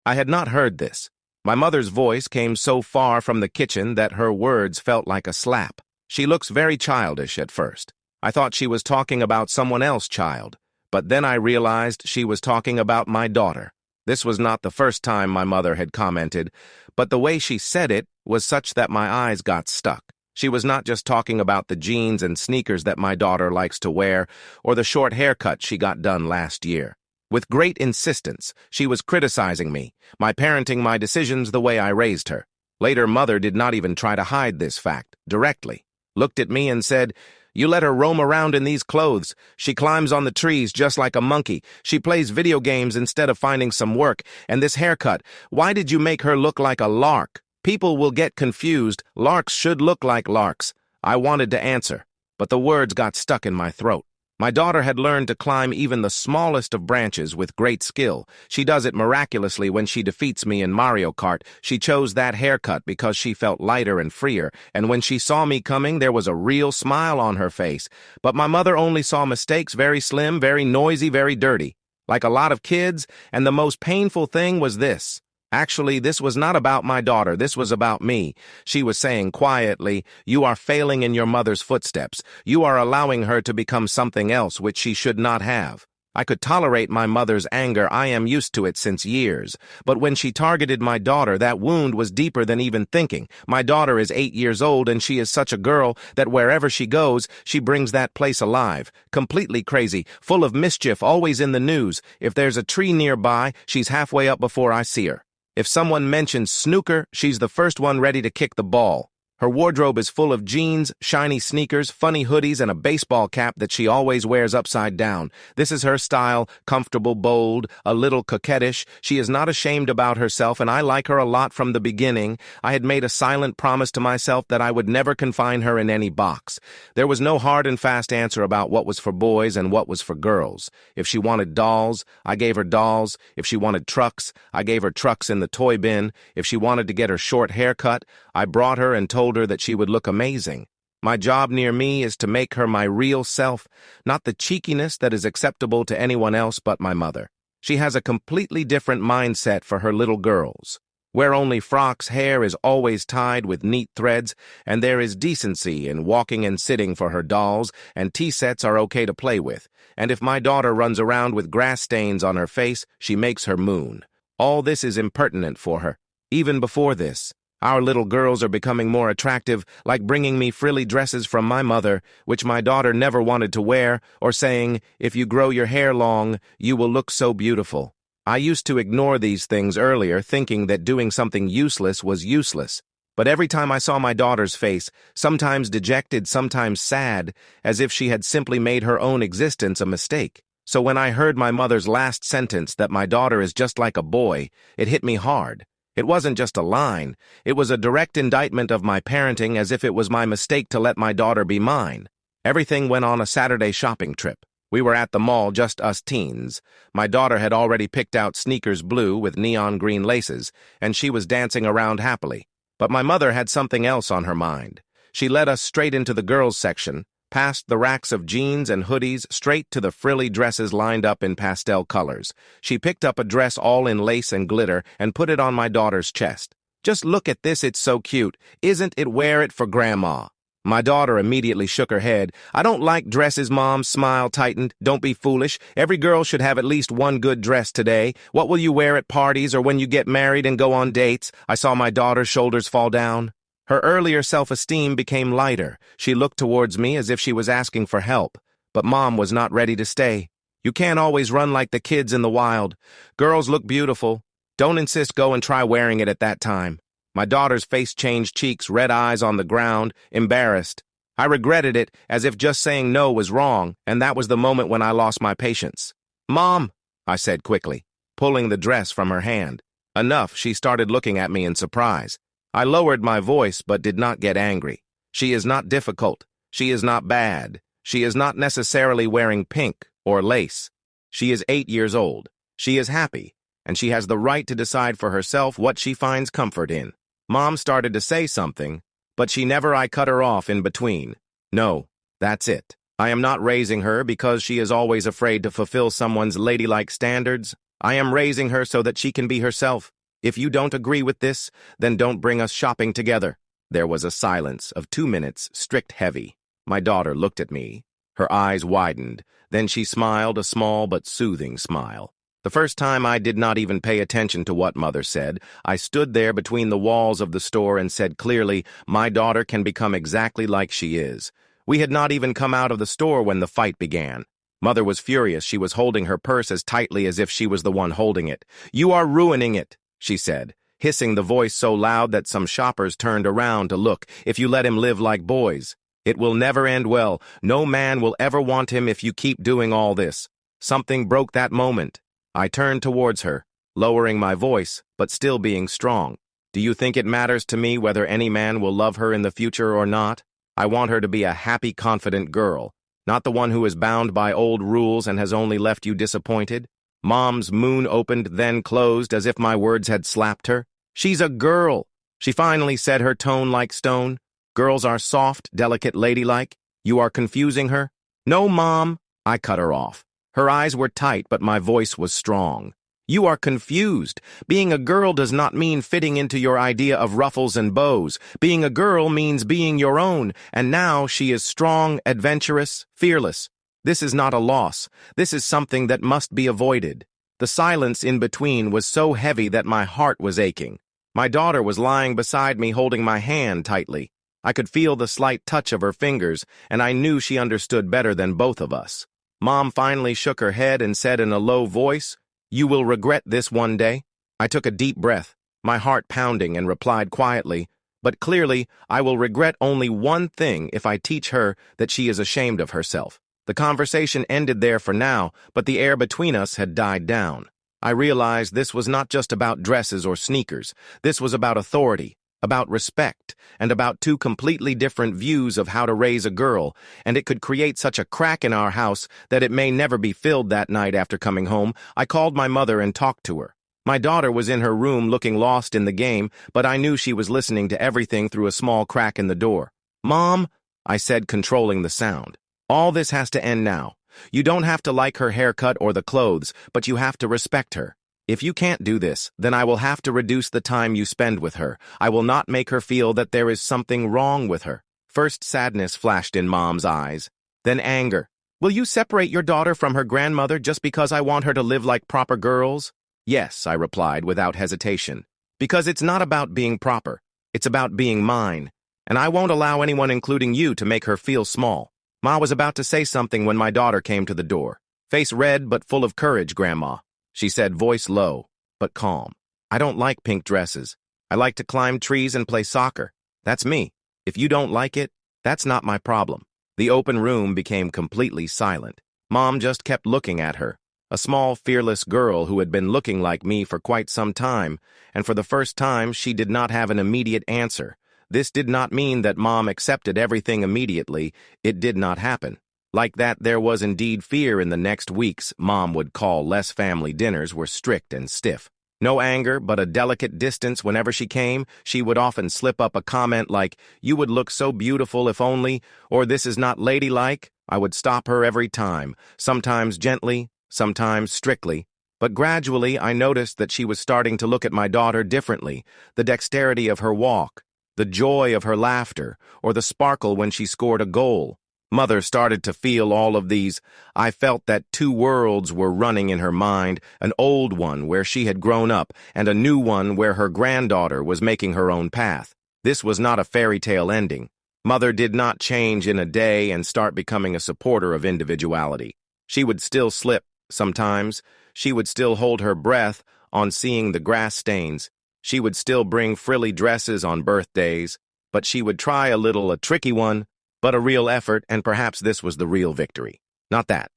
I had not heard this. My mother's voice came so far from the kitchen that her words felt like a slap. She looks very childish at first. I thought she was talking about someone else's child, but then I realized she was talking about my daughter. This was not the first time my mother had commented, but the way she said it was such that my eyes got stuck. She was not just talking about the jeans and sneakers that my daughter likes to wear, or the short haircut she got done last year. With great insistence, she was criticizing me, my parenting, my decisions, the way I raised her. Later, Mother did not even try to hide this fact, directly. Looked at me and said, "You let her roam around in these clothes. She climbs on the trees just like a monkey. She plays video games instead of finding some work. And this haircut, why did you make her look like a lark? People will get confused. Larks should look like larks." I wanted to answer, but the words got stuck in my throat. My daughter had learned to climb even the smallest of branches with great skill. She does it miraculously when she defeats me in Mario Kart. She chose that haircut because she felt lighter and freer, and when she saw me coming, there was a real smile on her face. But my mother only saw mistakes, very slim, very noisy, very dirty, like a lot of kids, and the most painful thing was this. Actually, this was not about my daughter, this was about me. She was saying quietly, "You are failing in your mother's footsteps. You are allowing her to become something else which she should not have." I could tolerate my mother's anger, I am used to it since years. But when she targeted my daughter, that wound was deeper than even thinking. My daughter is 8 years old and she is such a girl that wherever she goes, she brings that place alive. Completely crazy, full of mischief, always in the news. If there's a tree nearby, she's halfway up before I see her. If someone mentions snooker, she's the first one ready to kick the ball. Her wardrobe is full of jeans, shiny sneakers, funny hoodies, and a baseball cap that she always wears upside down. This is her style, comfortable, bold, a little coquettish. She is not ashamed about herself, and I like her a lot from the beginning. I had made a silent promise to myself that I would never confine her in any box. There was no hard and fast answer about what was for boys and what was for girls. If she wanted dolls, I gave her dolls. If she wanted trucks, I gave her trucks in the toy bin. If she wanted to get her short hair cut, I brought her and told her that she would look amazing. My job near me is to make her my real self, not the cheekiness that is acceptable to anyone else but my mother. She has a completely different mindset for her little girls. Where only frocks, hair is always tied with neat threads, and there is decency in walking and sitting for her dolls, and tea sets are okay to play with. And if my daughter runs around with grass stains on her face, she makes her moon. All this is impertinent for her. Even before this, our little girls are becoming more attractive, like bringing me frilly dresses from my mother, which my daughter never wanted to wear, or saying, "If you grow your hair long, you will look so beautiful." I used to ignore these things earlier, thinking that doing something useless was useless. But every time I saw my daughter's face, sometimes dejected, sometimes sad, as if she had simply made her own existence a mistake. So when I heard my mother's last sentence that my daughter is just like a boy, it hit me hard. It wasn't just a line. It was a direct indictment of my parenting, as if it was my mistake to let my daughter be mine. Everything went on a Saturday shopping trip. We were at the mall, just us teens. My daughter had already picked out sneakers blue with neon green laces, and she was dancing around happily. But my mother had something else on her mind. She led us straight into the girls' section, past the racks of jeans and hoodies, straight to the frilly dresses lined up in pastel colors. She picked up a dress all in lace and glitter and put it on my daughter's chest. "Just look at this, it's so cute. Isn't it? Wear it for Grandma." My daughter immediately shook her head. "I don't like dresses, Mom." Smile tightened. "Don't be foolish. Every girl should have at least one good dress today. What will you wear at parties or when you get married and go on dates?" I saw my daughter's shoulders fall down. Her earlier self-esteem became lighter. She looked towards me as if she was asking for help. But Mom was not ready to stay. "You can't always run like the kids in the wild. Girls look beautiful. Don't insist, go and try wearing it at that time." My daughter's face changed, cheeks, red eyes on the ground, embarrassed. I regretted it, as if just saying no was wrong, and that was the moment when I lost my patience. "Mom," I said quickly, pulling the dress from her hand. Enough, she started looking at me in surprise. I lowered my voice but did not get angry. "She is not difficult. She is not bad. She is not necessarily wearing pink or lace. She is 8 years old. She is happy, and she has the right to decide for herself what she finds comfort in." Mom started to say something, but I cut her off in between. "No, that's it. I am not raising her because she is always afraid to fulfill someone's ladylike standards. I am raising her so that she can be herself. If you don't agree with this, then don't bring us shopping together." There was a silence of 2 minutes, strict heavy. My daughter looked at me. Her eyes widened. Then she smiled, a small but soothing smile. The first time I did not even pay attention to what Mother said. I stood there between the walls of the store and said clearly, "My daughter can become exactly like she is." We had not even come out of the store when the fight began. Mother was furious. She was holding her purse as tightly as if she was the one holding it. "You are ruining it," she said, hissing, the voice so loud that some shoppers turned around to look. "If you let him live like boys, it will never end well. No man will ever want him if you keep doing all this." Something broke that moment. I turned towards her, lowering my voice, but still being strong. "Do you think it matters to me whether any man will love her in the future or not? I want her to be a happy, confident girl, not the one who is bound by old rules and has only left you disappointed." Mom's moon opened, then closed, as if my words had slapped her. "She's a girl," she finally said, her tone like stone. "Girls are soft, delicate, ladylike. You are confusing her." "No, Mom," I cut her off. Her eyes were tight, but my voice was strong. "You are confused. Being a girl does not mean fitting into your idea of ruffles and bows. Being a girl means being your own, and now she is strong, adventurous, fearless. This is not a loss. This is something that must be avoided." The silence in between was so heavy that my heart was aching. My daughter was lying beside me, holding my hand tightly. I could feel the slight touch of her fingers, and I knew she understood better than both of us. Mom finally shook her head and said in a low voice, "You will regret this one day." I took a deep breath, my heart pounding, and replied quietly, "But clearly, I will regret only one thing if I teach her that she is ashamed of herself." The conversation ended there for now, but the air between us had died down. I realized this was not just about dresses or sneakers. This was about authority, about respect, and about two completely different views of how to raise a girl, and it could create such a crack in our house that it may never be filled. That night after coming home, I called my mother and talked to her. My daughter was in her room looking lost in the game, but I knew she was listening to everything through a small crack in the door. "Mom," I said, controlling the sound, "all this has to end now. You don't have to like her haircut or the clothes, but you have to respect her. If you can't do this, then I will have to reduce the time you spend with her. I will not make her feel that there is something wrong with her." First sadness flashed in Mom's eyes, then anger. "Will you separate your daughter from her grandmother just because I want her to live like proper girls?" "Yes," I replied without hesitation. "Because it's not about being proper. It's about being mine. And I won't allow anyone, including you, to make her feel small." Ma was about to say something when my daughter came to the door. "Face red but full of courage, Grandma," she said, voice low, but calm. "I don't like pink dresses. I like to climb trees and play soccer. That's me. If you don't like it, that's not my problem." The open room became completely silent. Mom just kept looking at her, a small, fearless girl who had been looking like me for quite some time, and for the first time she did not have an immediate answer. This did not mean that Mom accepted everything immediately. It did not happen. Like that, there was indeed fear. In the next weeks, Mom would call less family dinners were strict and stiff. No anger, but a delicate distance whenever she came. She would often slip up a comment like, "You would look so beautiful if only," or "This is not ladylike." I would stop her every time, sometimes gently, sometimes strictly. But gradually, I noticed that she was starting to look at my daughter differently. The dexterity of her walk, the joy of her laughter, or the sparkle when she scored a goal. Mother started to feel all of these. I felt that two worlds were running in her mind, an old one where she had grown up, and a new one where her granddaughter was making her own path. This was not a fairy tale ending. Mother did not change in a day and start becoming a supporter of individuality. She would still slip, sometimes. She would still hold her breath on seeing the grass stains. She would still bring frilly dresses on birthdays, but she would try a tricky one, but a real effort, and perhaps this was the real victory. Not that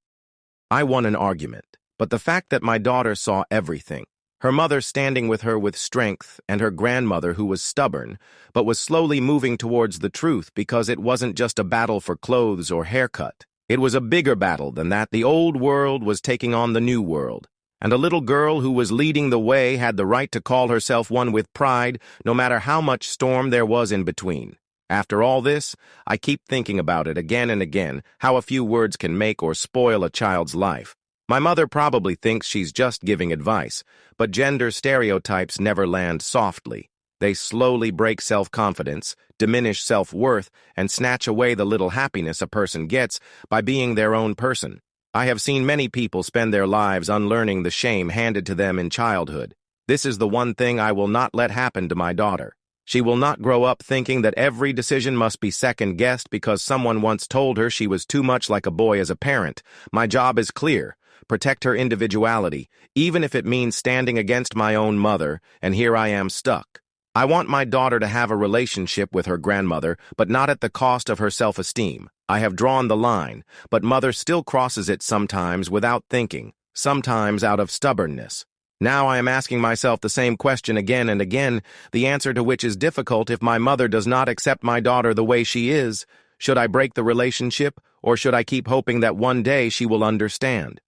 I won an argument, but the fact that my daughter saw everything. Her mother standing with her with strength, and her grandmother who was stubborn, but was slowly moving towards the truth, because it wasn't just a battle for clothes or haircut. It was a bigger battle than that. The old world was taking on the new world. And a little girl who was leading the way had the right to call herself one with pride, no matter how much storm there was in between. After all this, I keep thinking about it again and again, how a few words can make or spoil a child's life. My mother probably thinks she's just giving advice, but gender stereotypes never land softly. They slowly break self-confidence, diminish self-worth, and snatch away the little happiness a person gets by being their own person. I have seen many people spend their lives unlearning the shame handed to them in childhood. This is the one thing I will not let happen to my daughter. She will not grow up thinking that every decision must be second-guessed because someone once told her she was too much like a boy as a parent. My job is clear. Protect her individuality, even if it means standing against my own mother, and here I am stuck. I want my daughter to have a relationship with her grandmother, but not at the cost of her self-esteem. I have drawn the line, but mother still crosses it sometimes without thinking, sometimes out of stubbornness. Now I am asking myself the same question again and again, the answer to which is difficult if my mother does not accept my daughter the way she is. Should I break the relationship, or should I keep hoping that one day she will understand?